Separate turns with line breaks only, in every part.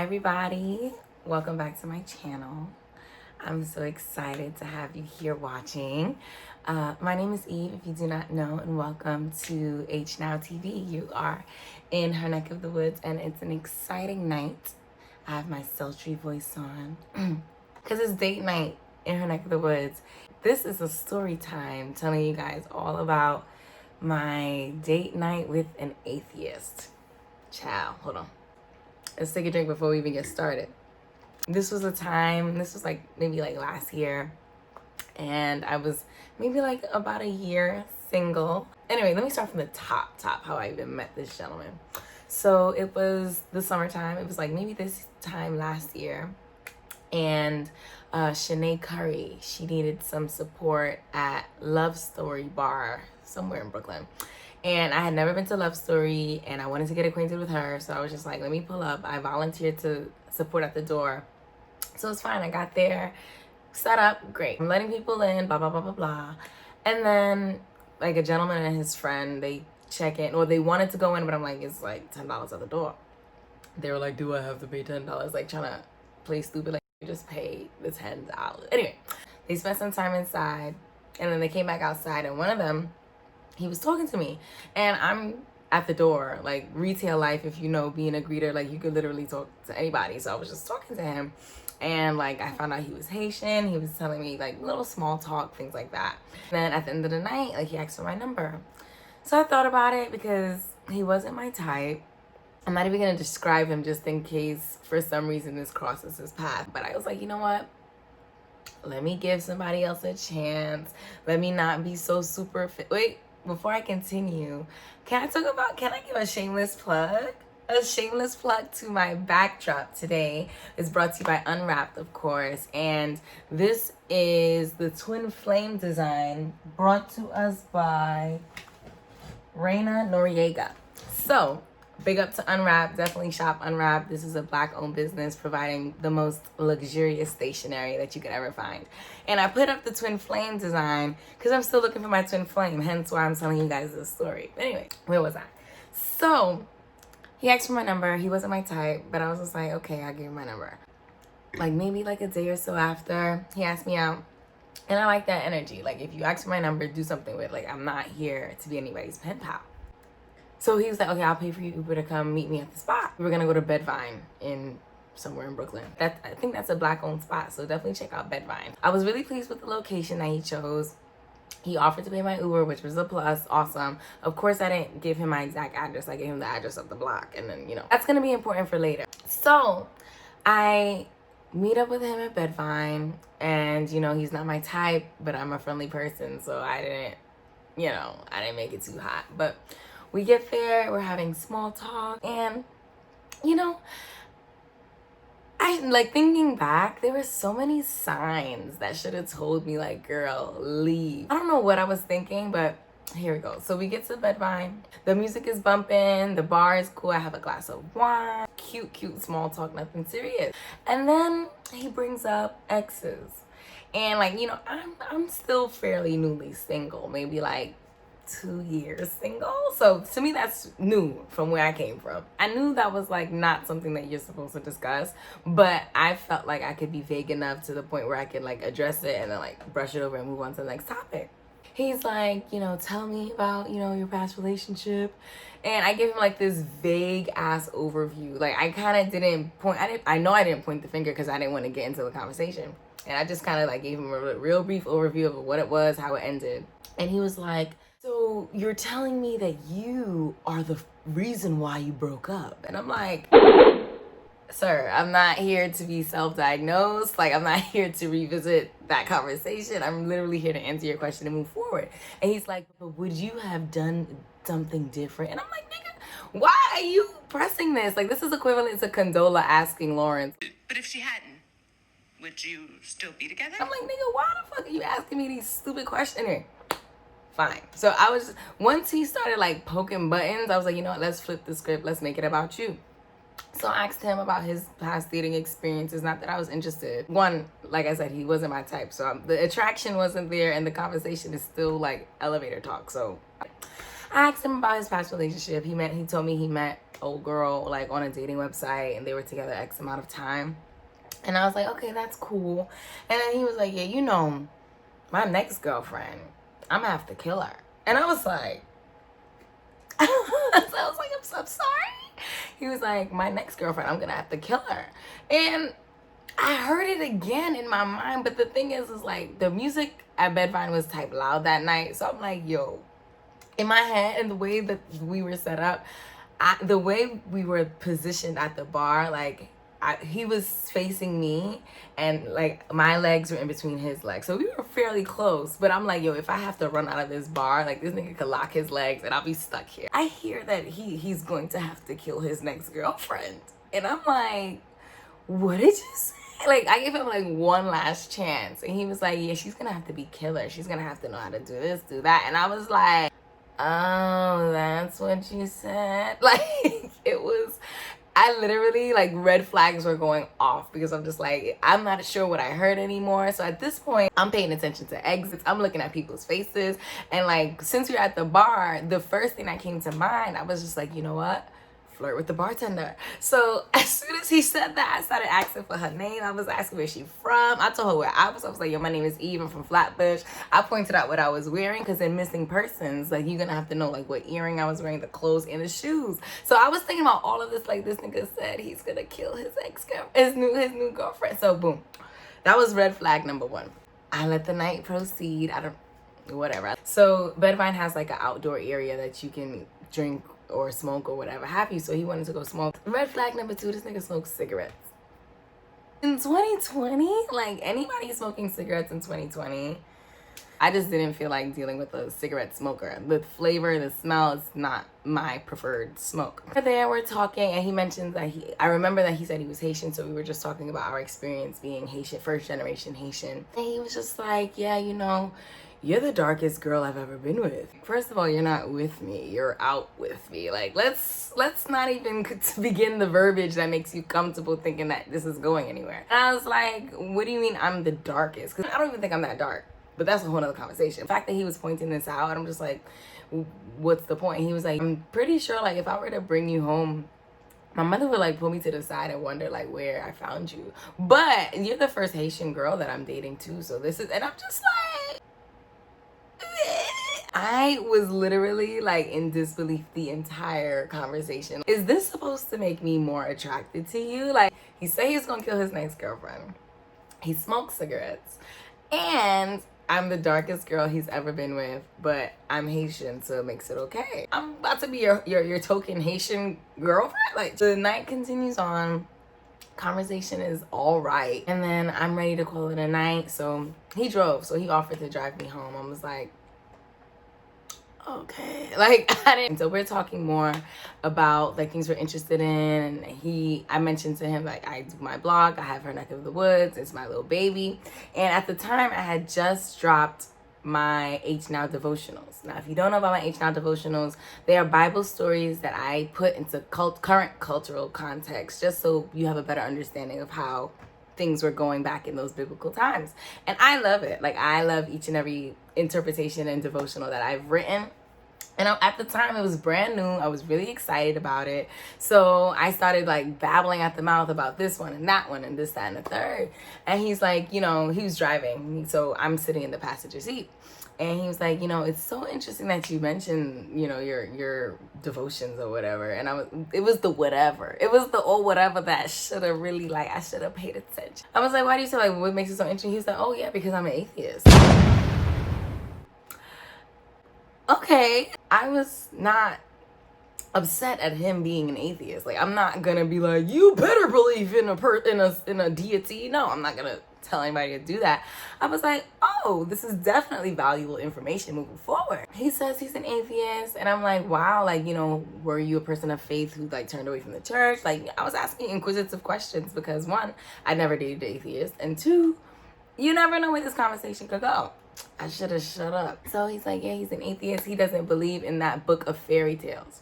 everybody, welcome back to my channel. I'm so excited to have you here watching. My name is Eve, if you do not know, and welcome to HNOW TV. You are in her neck of the woods, and it's an exciting night. I have my sultry voice on because it's date night in her neck of the woods. This is a story time telling you guys all about my date night with an atheist. Ciao, hold on. Let's take a drink before we even get started. This was maybe last year, and I was maybe about a year single. Anyway, let me start from the top, how I even met this gentleman. So it was the summertime. It was maybe this time last year, and Shanae Curry, she needed some support at Love Story Bar somewhere in Brooklyn. And I had never been to Love Story, and I wanted to get acquainted with her. So I was just like, let me pull up. I volunteered to support at the door. So it's fine. I got there, set up, great. I'm letting people in, blah, blah, blah, blah, blah. And then a gentleman and his friend, they check in, or they wanted to go in, but I'm like, it's $10 at the door. They were like, do I have to pay $10? Trying to play stupid, just pay the $10. Anyway, they spent some time inside, and then they came back outside, and one of them, he was talking to me, and I'm at the door, retail life, if you know, being a greeter, you could literally talk to anybody. So I was just talking to him, and I found out he was Haitian. He was telling me little small talk, things like that. And then at the end of the night, he asked for my number. So I thought about it because he wasn't my type. I'm not even gonna describe him just in case for some reason this crosses his path. But I was like, you know what? Let me give somebody else a chance. Let me not be so super fit. Wait. Before I continue, can I give a shameless plug? A shameless plug to my backdrop today is brought to you by Unwrapped, of course. And this is the twin flame design brought to us by Reina Noriega. So, big up to Unwrapped. Definitely shop Unwrapped. This is a Black-owned business providing the most luxurious stationery that you could ever find. And I put up the twin flame design because I'm still looking for my twin flame. Hence why I'm telling you guys this story. Anyway, where was I? So, he asked for my number. He wasn't my type, but I was just like, okay, I'll give him my number. Maybe a day or so after, he asked me out. And I like that energy. If you ask for my number, do something with it. I'm not here to be anybody's pen pal. So he was like, okay, I'll pay for you Uber to come meet me at the spot. We were gonna go to Bedvine somewhere in Brooklyn. I think that's a Black-owned spot, so definitely check out Bedvine. I was really pleased with the location that he chose. He offered to pay my Uber, which was a plus, awesome. Of course, I didn't give him my exact address. I gave him the address of the block, and then, that's gonna be important for later. So I meet up with him at Bedvine, and, he's not my type, but I'm a friendly person, so I didn't make it too hot. But we get there, we're having small talk, and, I thinking back, there were so many signs that should have told me, girl, leave. I don't know what I was thinking, but here we go. So we get to Bedvine. The music is bumping, the bar is cool. I have a glass of wine. Cute small talk, nothing serious. And then he brings up exes. And I'm still fairly newly single, maybe 2 years single. So to me, that's new from where I came from. I knew that was not something that you're supposed to discuss, but I felt like I could be vague enough to the point where I could address it and then brush it over and move on to the next topic. He's like, tell me about, your past relationship. And I give him this vague ass overview. I kind of didn't point, I know I didn't point the finger because I didn't want to get into the conversation. And I just kind of gave him a real brief overview of what it was, how it ended. And he was like, so you're telling me that you are the reason why you broke up? And I'm like, sir, I'm not here to be self-diagnosed. I'm not here to revisit that conversation. I'm literally here to answer your question and move forward. And he's like, but would you have done something different? And I'm like, nigga, why are you pressing this? This is equivalent to Condola asking Lawrence.
But if she hadn't, would you still be together?
I'm like, nigga, why the fuck are you asking me these stupid questions? Anyway, fine. So once he started poking buttons, I was like, you know what, let's flip the script. Let's make it about you. So I asked him about his past dating experiences. Not that I was interested. One, like I said, he wasn't my type. So the attraction wasn't there, and the conversation is still elevator talk. So I asked him about his past relationship. He told me he met old girl like on a dating website and they were together X amount of time. And I was like, okay, that's cool. And then he was like, yeah, you know, my next girlfriend, I'm gonna have to kill her. And I was like, so I was like, I'm so sorry. He was like, my next girlfriend, I'm gonna have to kill her. And I heard it again in my mind, but the thing is like the music at Bedfine was type loud that night. So I'm like, yo, in my head and the way that we were set up, the way we were positioned at the bar, like he was facing me and like my legs were in between his legs. So we were fairly close, but I'm like, yo, if I have to run out of this bar, like this nigga could lock his legs and I'll be stuck here. I hear that he's going to have to kill his next girlfriend. And I'm like, what did you say? Like, I gave him like one last chance. And he was like, yeah, she's gonna have to be killer. She's gonna have to know how to do this, do that. And I was like, oh, that's what you said. Like, it was, I literally, like, red flags were going off because I'm just like, I'm not sure what I heard anymore. So at this point, I'm paying attention to exits. I'm looking at people's faces. And like, since we were at the bar, the first thing that came to mind, I was just like, you know what? Flirt with the bartender. So as soon as he said that, I started asking for her name. I was asking where she from. I told her where I was. I was like, yo, my name is Eve. I'm from Flatbush. I pointed out what I was wearing because in missing persons, like, you're gonna have to know like what earring I was wearing, the clothes, and the shoes. So I was thinking about all of this. Like, this nigga said he's gonna kill his ex-girlfriend, his new girlfriend. So boom, that was red flag number one. I let the night proceed. Whatever. So Bedfine has like an outdoor area that you can drink or smoke or whatever have you. So he wanted to go smoke. Red flag number two, this nigga smokes cigarettes. In 2020, like, anybody smoking cigarettes in 2020, I just didn't feel like dealing with a cigarette smoker. The flavor, the smell is not my preferred smoke. There we're talking and he mentions that I remember that he said he was Haitian, so we were just talking about our experience being Haitian, first generation Haitian. And he was just like, yeah, you know, you're the darkest girl I've ever been with. First of all, you're not with me, you're out with me. Like, let's not even begin the verbiage that makes you comfortable thinking that this is going anywhere. And I was like, what do you mean I'm the darkest? Because I don't even think I'm that dark. But that's a whole nother conversation. The fact that he was pointing this out, I'm just like, what's the point? And he was like, I'm pretty sure like if I were to bring you home, my mother would like pull me to the side and wonder like where I found you. But you're the first Haitian girl that I'm dating too. So this is, and I'm just like, I was literally like in disbelief the entire conversation. Is this supposed to make me more attracted to you? Like, he said he's gonna kill his next girlfriend. He smokes cigarettes. And I'm the darkest girl he's ever been with, but I'm Haitian, so it makes it okay. I'm about to be your token Haitian girlfriend. Like, the night continues on. Conversation is all right. And then I'm ready to call it a night. So he drove. So he offered to drive me home. I was like, okay. Like, I didn't. So we're talking more about like things we're interested in. And I mentioned to him, like, I do my blog. I have Her Neck of the Woods. It's my little baby. And at the time I had just dropped my HNOW Devotionals. Now, if you don't know about my HNOW Devotionals, they are Bible stories that I put into current cultural context, just so you have a better understanding of how things were going back in those biblical times. And I love it. Like, I love each and every interpretation and devotional that I've written. And at the time, it was brand new. I was really excited about it. So I started like babbling at the mouth about this one and that one and this, that, and the third. And he's like, you know, he was driving. So I'm sitting in the passenger seat. And he was like, you know, it's so interesting that you mentioned, you know, your devotions or whatever. And it was the whatever. It was the old whatever that should have really, like, I should have paid attention. I was like, why do you say, like, what makes it so interesting? He was like, oh yeah, because I'm an atheist. Okay, I was not upset at him being an atheist. Like, I'm not gonna be like, you better believe in a deity. No, I'm not gonna tell anybody to do that. I was like, oh, this is definitely valuable information moving forward. He says he's an atheist, and I'm like, wow, like, you know, were you a person of faith who like turned away from the church? Like, I was asking inquisitive questions because one, I never dated an atheist, and two, you never know where this conversation could go. I should have shut up. So he's like, yeah, he's an atheist. He doesn't believe in that book of fairy tales.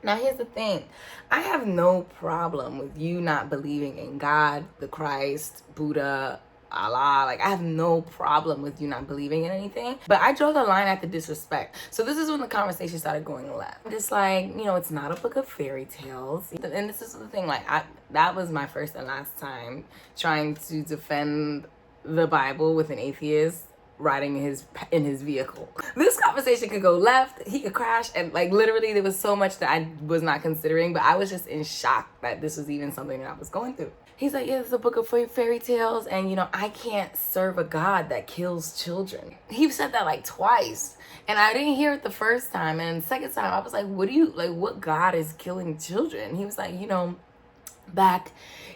Now, here's the thing. I have no problem with you not believing in God, the Christ, Buddha, Allah. Like, I have no problem with you not believing in anything, but I draw the line at the disrespect. So this is when the conversation started going left. Just like, you know, it's not a book of fairy tales. And this is the thing, like, that was my first and last time trying to defend the Bible with an atheist riding in his vehicle. This conversation could go left, he could crash, and like literally there was so much that I was not considering, but I was just in shock that this was even something that I was going through. He's like, yeah, it's a book of fairy tales, and you know, I can't serve a God that kills children. He said that like twice, and I didn't hear it the first time, and the second time I was like, what God is killing children? He was like, you know, back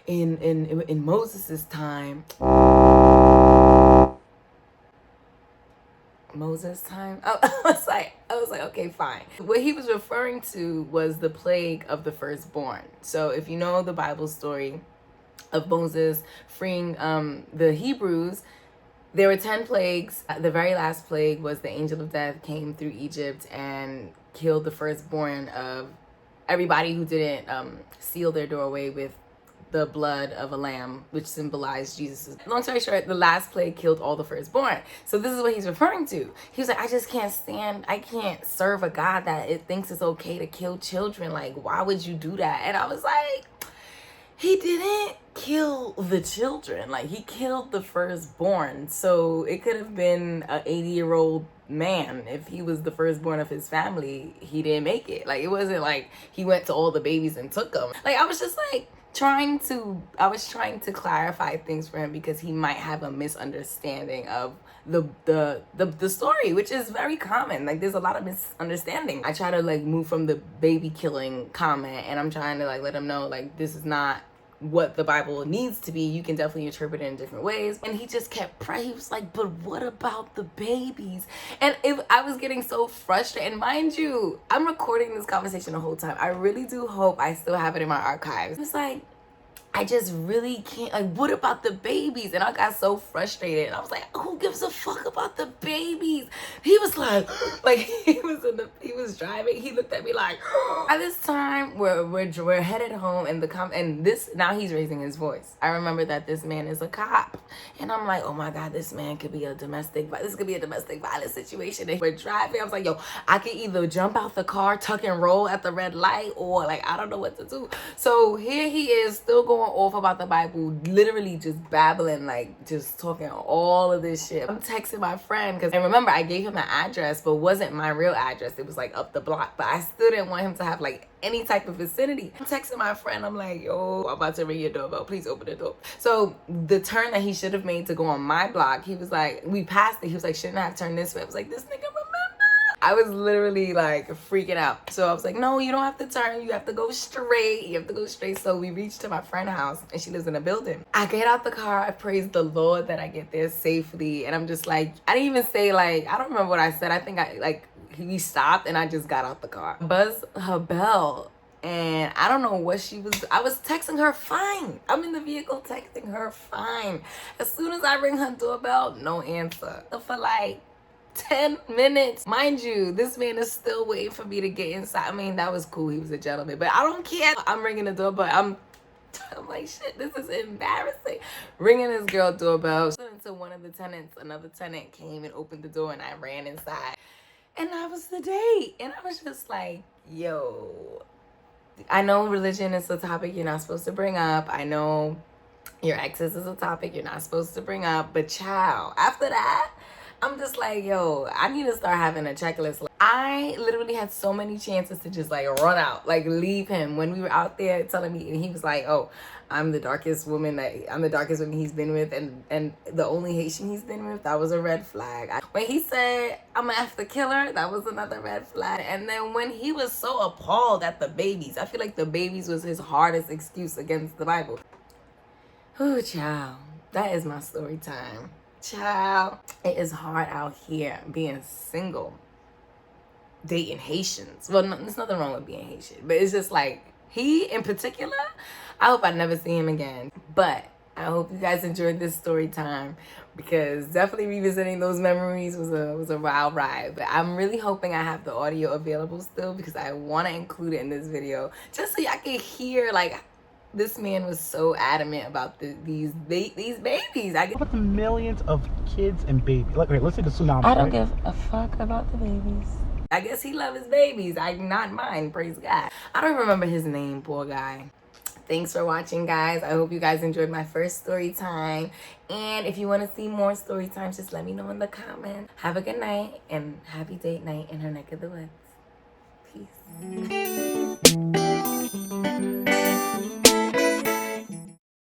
in Moses' time. Moses time. Oh, I was like, okay, fine. What he was referring to was the plague of the firstborn. So if you know the Bible story of Moses freeing the Hebrews, there were 10 plagues. The very last plague was the angel of death came through Egypt and killed the firstborn of everybody who didn't seal their doorway with the blood of a lamb, which symbolized Jesus. Long story short, the last plague killed all the firstborn. So this is what he's referring to. He was like, I can't serve a God that it thinks it's okay to kill children. Like, why would you do that? And I was like, he didn't kill the children. Like, he killed the firstborn. So it could have been an 80-year-old man. If he was the firstborn of his family, he didn't make it. Like, it wasn't like he went to all the babies and took them. Like, I was just like, trying to clarify things for him because he might have a misunderstanding of the story, which is very common. Like, there's a lot of misunderstanding. I try to like move from the baby killing comment, and I'm trying to like let him know like this is not what the Bible needs to be. You can definitely interpret it in different ways. And he just kept praying. He was like, but what about the babies? And I was getting so frustrated. And mind you, I'm recording this conversation the whole time. I really do hope I still have it in my archives. It's like, I just really can't, like, what about the babies? And I got so frustrated. And I was like, who gives a fuck about the babies? He was like he was driving. He looked at me like, at this time we're headed home, and now he's raising his voice. I remember that this man is a cop, and I'm like, oh my God, this could be a domestic violence situation. And we're driving. I was like, yo, I could either jump out the car, tuck and roll at the red light, or like, I don't know what to do. So here he is still going off about the Bible, literally just babbling, like just talking all of this shit. I'm texting my friend and remember I gave him an address, but wasn't my real address. It was like up the block, but I still didn't want him to have like any type of vicinity. I'm texting my friend. I'm like, yo, I'm about to ring your doorbell. Please open the door. So the turn that he should have made to go on my block, he was like, we passed it. He was like, shouldn't I have turned this way? I was like, this nigga remember? I was literally like freaking out. So I was like, no, you don't have to turn. You have to go straight. You have to go straight. So we reached to my friend's house, and she lives in a building. I get out the car. I praise the Lord that I get there safely. And I'm just like, I didn't even say like, I don't remember what I said. I think we stopped and I just got out the car. Buzz her bell. And I don't know what I was texting her fine. I'm in the vehicle texting her fine. As soon as I ring her doorbell, no answer. For like 10 minutes. Mind you, this man is still waiting for me to get inside. I mean, that was cool. He was a gentleman, but I don't care. I'm ringing the doorbell. I'm like, shit, this is embarrassing. Ringing this girl doorbell. To one of the tenants, another tenant came and opened the door, and I ran inside. And that was the date. And I was just like, yo, I know religion is a topic you're not supposed to bring up. I know your exes is a topic you're not supposed to bring up. But child, after that, I'm just like, yo, I need to start having a checklist. I literally had so many chances to just like run out, like leave him when we were out there telling me, and he was like, oh, I'm the darkest woman he's been with, and the only Haitian he's been with. That was a red flag. When he said I'm gonna have to kill her, that was another red flag. And then when he was so appalled at the babies, I feel like the babies was his hardest excuse against the Bible. Ooh, child, that is my story time. Child, it is hard out here being single, dating Haitians. Well, no, there's nothing wrong with being Haitian, but it's just like, he in particular, I hope I never see him again. But I hope you guys enjoyed this story time, because definitely revisiting those memories was a wild ride. But I'm really hoping I have the audio available still, because I want to include it in this video just so y'all can hear like This man was so adamant about these babies.
What about the millions of kids and babies? Like, okay, let's say the tsunami.
I don't
right?
give a fuck about the babies. I guess he loves his babies. I not mine, praise God. I don't remember his name, poor guy. Thanks for watching, guys. I hope you guys enjoyed my first story time. And if you want to see more story times, just let me know in the comments. Have a good night and happy date night in her neck of the woods. Peace.